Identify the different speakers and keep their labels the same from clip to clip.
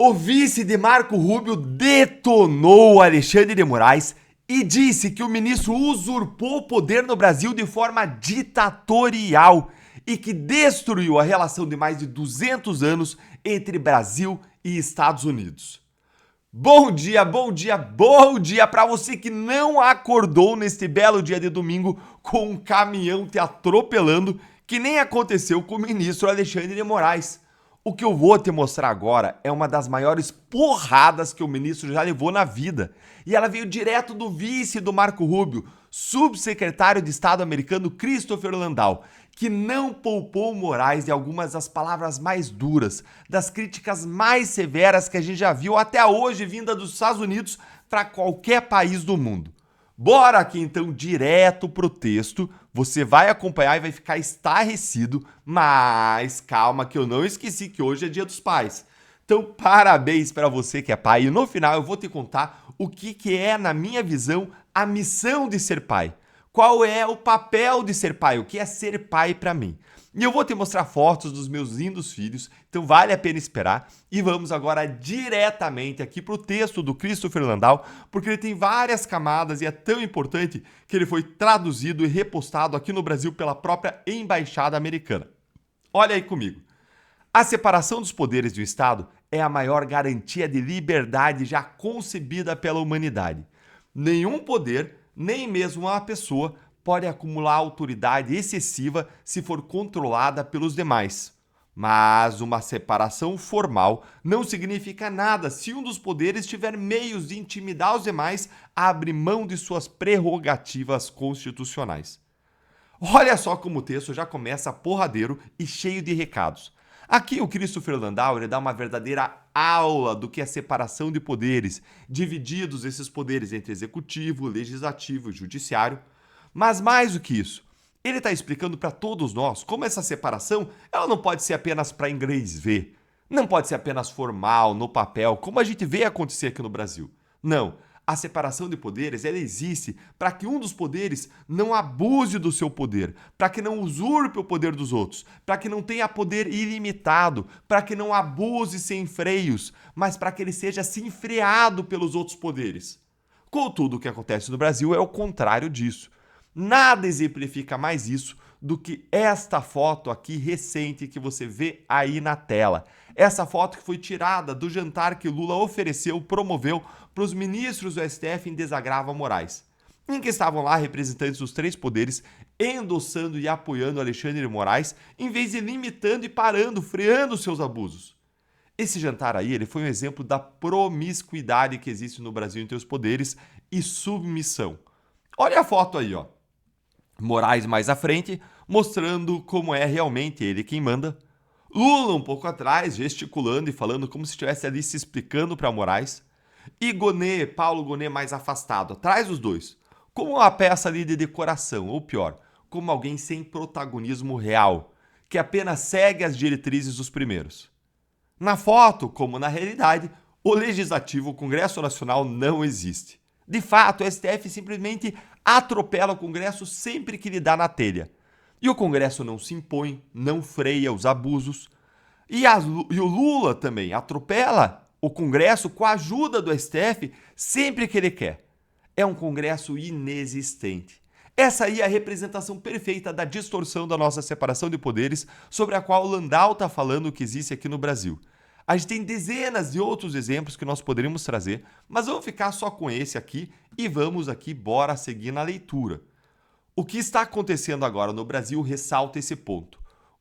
Speaker 1: O vice de Marco Rubio detonou Alexandre de Moraes e disse que o ministro usurpou o poder no Brasil de forma ditatorial e que destruiu a relação de mais de 200 anos entre Brasil e Estados Unidos. Bom dia, bom dia, bom dia para você que não acordou neste belo dia de domingo com um caminhão te atropelando, que nem aconteceu com o ministro Alexandre de Moraes. O que eu vou te mostrar agora é uma das maiores porradas que o ministro já levou na vida. E ela veio direto do vice do Marco Rubio, subsecretário de Estado americano Christopher Landau, que não poupou Moraes de algumas das palavras mais duras, das críticas mais severas que a gente já viu até hoje vinda dos Estados Unidos para qualquer país do mundo. Bora aqui então direto pro texto, você vai acompanhar e vai ficar estarrecido, mas calma que eu não esqueci que hoje é Dia dos Pais. Então parabéns para você que é pai e no final eu vou te contar o que é, na minha visão, a missão de ser pai. Qual é o papel de ser pai, o que é ser pai para mim. E eu vou te mostrar fotos dos meus lindos filhos, então vale a pena esperar. E vamos agora diretamente aqui para o texto do Christopher Landau, porque ele tem várias camadas e é tão importante que ele foi traduzido e repostado aqui no Brasil pela própria Embaixada Americana. Olha aí comigo. A separação dos poderes do Estado é a maior garantia de liberdade já concebida pela humanidade. Nenhum poder, nem mesmo uma pessoa, pode acumular autoridade excessiva se for controlada pelos demais. Mas uma separação formal não significa nada se um dos poderes tiver meios de intimidar os demais a abrir mão de suas prerrogativas constitucionais. Olha só como o texto já começa porradeiro e cheio de recados. Aqui o Christopher Landau ele dá uma verdadeira aula do que é separação de poderes, divididos esses poderes entre executivo, legislativo e judiciário. Mas mais do que isso, ele está explicando para todos nós como essa separação ela não pode ser apenas para inglês ver, não pode ser apenas formal, no papel, como a gente vê acontecer aqui no Brasil. Não, a separação de poderes ela existe para que um dos poderes não abuse do seu poder, para que não usurpe o poder dos outros, para que não tenha poder ilimitado, para que não abuse sem freios, mas para que ele seja assim freado pelos outros poderes. Contudo, o que acontece no Brasil é o contrário disso. Nada exemplifica mais isso do que esta foto aqui recente que você vê aí na tela. Essa foto que foi tirada do jantar que Lula ofereceu, promoveu para os ministros do STF em desagravo a Moraes, em que estavam lá representantes dos três poderes endossando e apoiando Alexandre de Moraes, em vez de limitando e parando, freando seus abusos. Esse jantar aí ele foi um exemplo da promiscuidade que existe no Brasil entre os poderes e submissão. Olha a foto aí, ó. Moraes mais à frente, mostrando como é realmente ele quem manda. Lula um pouco atrás, gesticulando e falando como se estivesse ali se explicando para Moraes. E Gonet, Paulo Gonet mais afastado, atrás dos dois. Como uma peça ali de decoração, ou pior, como alguém sem protagonismo real, que apenas segue as diretrizes dos primeiros. Na foto, como na realidade, o Legislativo, o Congresso Nacional, não existe. De fato, o STF simplesmente atropela o Congresso sempre que lhe dá na telha. E o Congresso não se impõe, não freia os abusos. E o Lula também atropela o Congresso com a ajuda do STF sempre que ele quer. É um Congresso inexistente. Essa aí é a representação perfeita da distorção da nossa separação de poderes sobre a qual o Landau está falando que existe aqui no Brasil. A gente tem dezenas de outros exemplos que nós poderíamos trazer, mas vamos ficar só com esse aqui e vamos aqui, bora seguir na leitura. O que está acontecendo agora no Brasil ressalta esse ponto.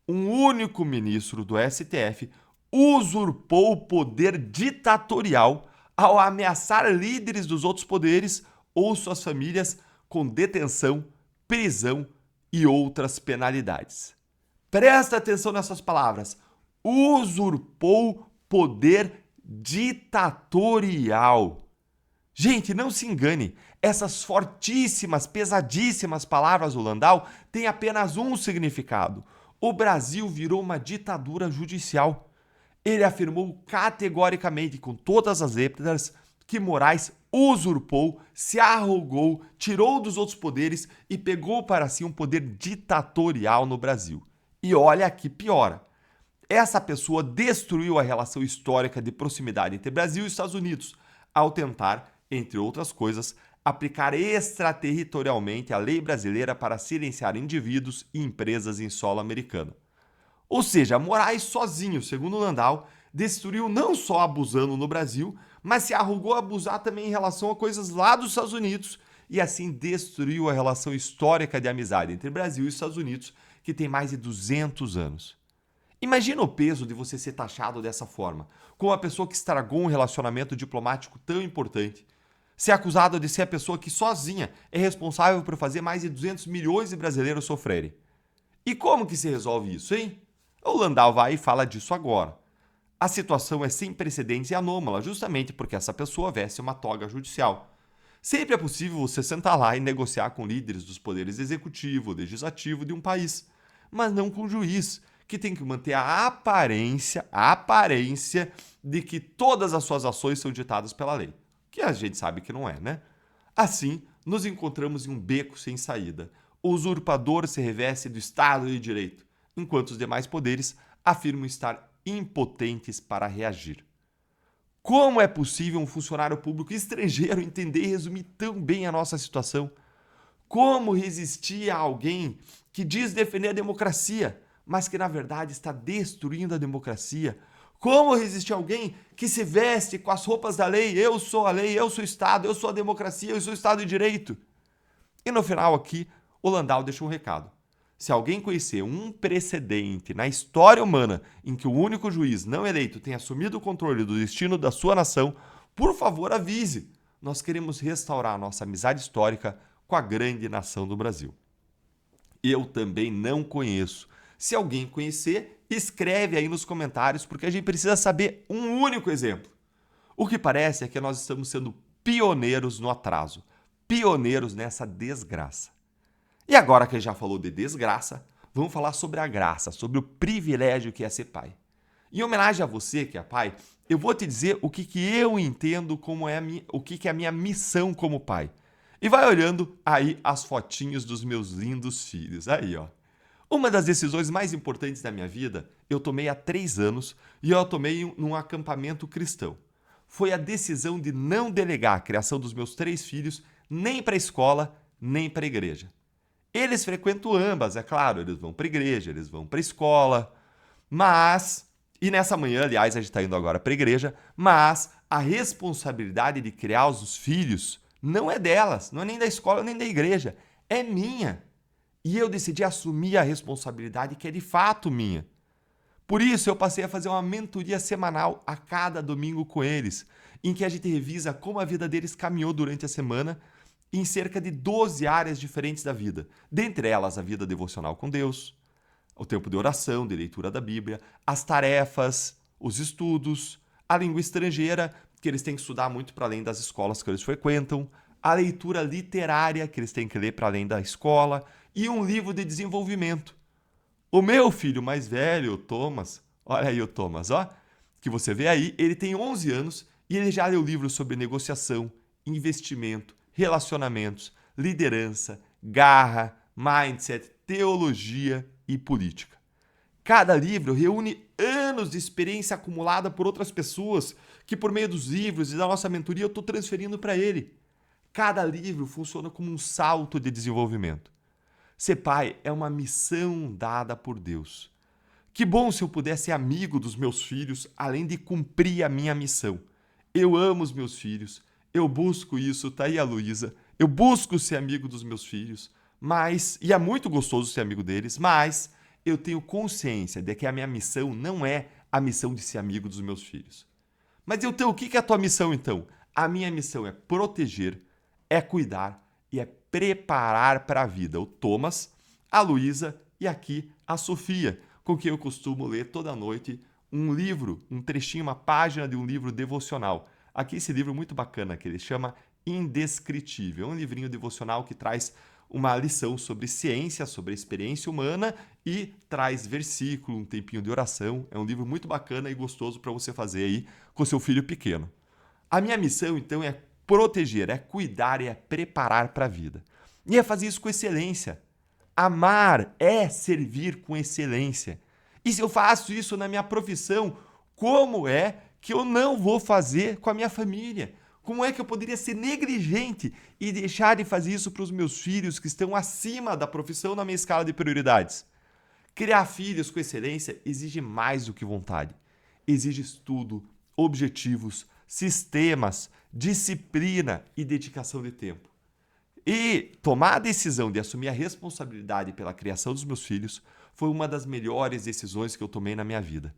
Speaker 1: Um único ministro do STF usurpou o poder ditatorial ao ameaçar líderes dos outros poderes ou suas famílias com detenção, prisão e outras penalidades. Presta atenção nessas palavras. Usurpou poder ditatorial. Gente, não se engane, essas fortíssimas, pesadíssimas palavras do Landau têm apenas um significado. O Brasil virou uma ditadura judicial. Ele afirmou categoricamente, com todas as letras, que Moraes usurpou, se arrogou, tirou dos outros poderes e pegou para si um poder ditatorial no Brasil. E olha que piora. Essa pessoa destruiu a relação histórica de proximidade entre Brasil e Estados Unidos, ao tentar, entre outras coisas, aplicar extraterritorialmente a lei brasileira para silenciar indivíduos e empresas em solo americano. Ou seja, Moraes sozinho, segundo Landau, destruiu não só abusando no Brasil, mas se arrogou a abusar também em relação a coisas lá dos Estados Unidos e assim destruiu a relação histórica de amizade entre Brasil e Estados Unidos, que tem mais de 200 anos. Imagina o peso de você ser taxado dessa forma, como a pessoa que estragou um relacionamento diplomático tão importante, ser acusado de ser a pessoa que sozinha é responsável por fazer mais de 200 milhões de brasileiros sofrerem. E como que se resolve isso, hein? O Landau vai e fala disso agora. A situação é sem precedentes e anômala, justamente porque essa pessoa veste uma toga judicial. Sempre é possível você sentar lá e negociar com líderes dos poderes executivo, legislativo de um país, mas não com o juiz, que tem que manter a aparência de que todas as suas ações são ditadas pela lei, que a gente sabe que não é, né? Assim, nos encontramos em um beco sem saída. O usurpador se reveste do Estado de Direito, enquanto os demais poderes afirmam estar impotentes para reagir. Como é possível um funcionário público estrangeiro entender e resumir tão bem a nossa situação? Como resistir a alguém que diz defender a democracia, mas que na verdade está destruindo a democracia? Como resistir a alguém que se veste com as roupas da lei? Eu sou a lei, eu sou o Estado, eu sou a democracia, eu sou o Estado de Direito. E no final aqui, o Landau deixa um recado. Se alguém conhecer um precedente na história humana em que o único juiz não eleito tenha assumido o controle do destino da sua nação, por favor avise. Nós queremos restaurar a nossa amizade histórica com a grande nação do Brasil. Eu também não conheço. Se alguém conhecer, escreve aí nos comentários, porque a gente precisa saber um único exemplo. O que parece é que nós estamos sendo pioneiros no atraso, pioneiros nessa desgraça. E agora que a gente já falou de desgraça, vamos falar sobre a graça, sobre o privilégio que é ser pai. Em homenagem a você que é pai, eu vou te dizer o que eu entendo como é o que é a minha missão como pai. E vai olhando aí as fotinhos dos meus lindos filhos. Aí, ó. Uma das decisões mais importantes da minha vida, eu tomei há 3 anos e eu a tomei num acampamento cristão. Foi a decisão de não delegar a criação dos meus 3 filhos nem para a escola, nem para a igreja. Eles frequentam ambas, é claro, eles vão para a igreja, eles vão para a escola, e nessa manhã, aliás, a gente está indo agora para a igreja, mas a responsabilidade de criar os filhos não é delas, não é nem da escola nem da igreja, é minha. E eu decidi assumir a responsabilidade que é de fato minha. Por isso, eu passei a fazer uma mentoria semanal a cada domingo com eles, em que a gente revisa como a vida deles caminhou durante a semana em cerca de 12 áreas diferentes da vida. Dentre elas, a vida devocional com Deus, o tempo de oração, de leitura da Bíblia, as tarefas, os estudos, a língua estrangeira, que eles têm que estudar muito para além das escolas que eles frequentam, a leitura literária, que eles têm que ler para além da escola, e um livro de desenvolvimento. O meu filho mais velho, o Thomas, olha aí o Thomas, ó, que você vê aí, ele tem 11 anos e ele já leu livros sobre negociação, investimento, relacionamentos, liderança, garra, mindset, teologia e política. Cada livro reúne anos de experiência acumulada por outras pessoas que, por meio dos livros e da nossa mentoria, eu estou transferindo para ele. Cada livro funciona como um salto de desenvolvimento. Ser pai é uma missão dada por Deus. Que bom se eu pudesse ser amigo dos meus filhos, além de cumprir a minha missão. Eu amo os meus filhos, eu busco isso, tá aí a Luísa, eu busco ser amigo dos meus filhos, e é muito gostoso ser amigo deles, mas eu tenho consciência de que a minha missão não é a missão de ser amigo dos meus filhos. Mas então, o que é a tua missão então? A minha missão é proteger, é cuidar e é preparar para a vida. O Thomas, a Luísa e aqui a Sofia, com quem eu costumo ler toda noite um livro, um trechinho, uma página de um livro devocional. Aqui esse livro muito bacana, que ele chama Indescritível. É um livrinho devocional que traz uma lição sobre ciência, sobre a experiência humana e traz versículo, um tempinho de oração. É um livro muito bacana e gostoso para você fazer aí com seu filho pequeno. A minha missão, então, é proteger, é cuidar e é preparar para a vida. E é fazer isso com excelência. Amar é servir com excelência. E se eu faço isso na minha profissão, como é que eu não vou fazer com a minha família? Como é que eu poderia ser negligente e deixar de fazer isso para os meus filhos que estão acima da profissão na minha escala de prioridades? Criar filhos com excelência exige mais do que vontade. Exige estudo, objetivos, sistemas, disciplina e dedicação de tempo. E tomar a decisão de assumir a responsabilidade pela criação dos meus filhos foi uma das melhores decisões que eu tomei na minha vida.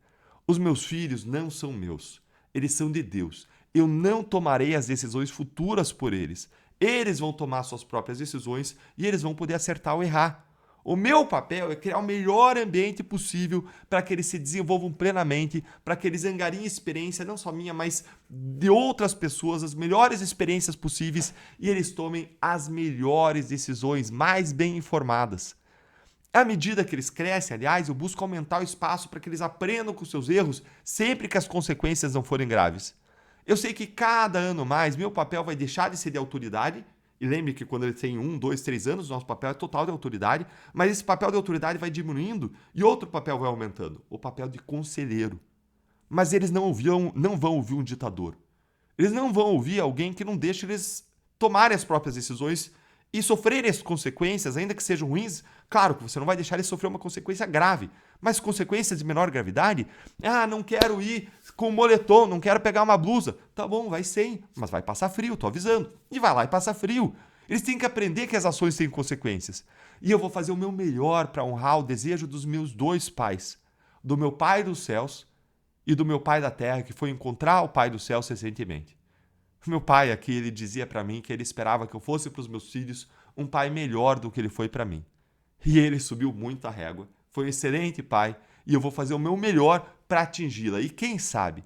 Speaker 1: Os meus filhos não são meus, eles são de Deus. Eu não tomarei as decisões futuras por eles. Eles vão tomar suas próprias decisões e eles vão poder acertar ou errar. O meu papel é criar o melhor ambiente possível para que eles se desenvolvam plenamente, para que eles angariem experiência, não só minha, mas de outras pessoas, as melhores experiências possíveis e eles tomem as melhores decisões, mais bem informadas. À medida que eles crescem, aliás, eu busco aumentar o espaço para que eles aprendam com seus erros, sempre que as consequências não forem graves. Eu sei que cada ano mais meu papel vai deixar de ser de autoridade. E lembre que quando ele tem 1, 2, 3 anos, nosso papel é total de autoridade, mas esse papel de autoridade vai diminuindo e outro papel vai aumentando, o papel de conselheiro. Mas eles não vão ouvir um ditador. Eles não vão ouvir alguém que não deixa eles tomarem as próprias decisões e sofrerem as consequências, ainda que sejam ruins. Claro que você não vai deixar eles sofrer uma consequência grave, mas consequências de menor gravidade. Ah, não quero ir com moletom, não quero pegar uma blusa. Tá bom, vai sem, mas vai passar frio, tô avisando. E vai lá e passa frio. Eles têm que aprender que as ações têm consequências. E eu vou fazer o meu melhor para honrar o desejo dos meus dois pais. Do meu pai dos céus e do meu pai da terra, que foi encontrar o pai dos céus recentemente. Meu pai aqui, ele dizia para mim que ele esperava que eu fosse para os meus filhos um pai melhor do que ele foi para mim. E ele subiu muito a régua. Foi um excelente pai e eu vou fazer o meu melhor para atingi-la. E quem sabe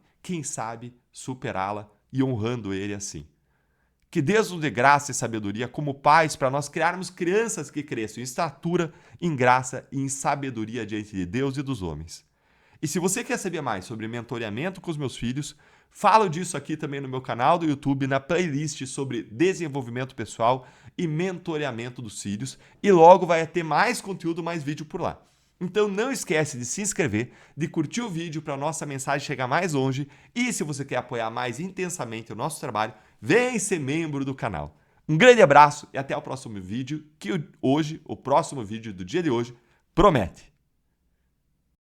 Speaker 1: superá-la e honrando ele assim. Que Deus nos dê graça e sabedoria como pais para nós criarmos crianças que cresçam em estatura, em graça e em sabedoria diante de Deus e dos homens. E se você quer saber mais sobre mentoreamento com os meus filhos, falo disso aqui também no meu canal do YouTube, na playlist sobre desenvolvimento pessoal e mentoreamento dos filhos. E logo vai ter mais conteúdo, mais vídeo por lá. Então não esquece de se inscrever, de curtir o vídeo para a nossa mensagem chegar mais longe. E se você quer apoiar mais intensamente o nosso trabalho, vem ser membro do canal. Um grande abraço e até o próximo vídeo, que hoje, o próximo vídeo do dia de hoje, promete!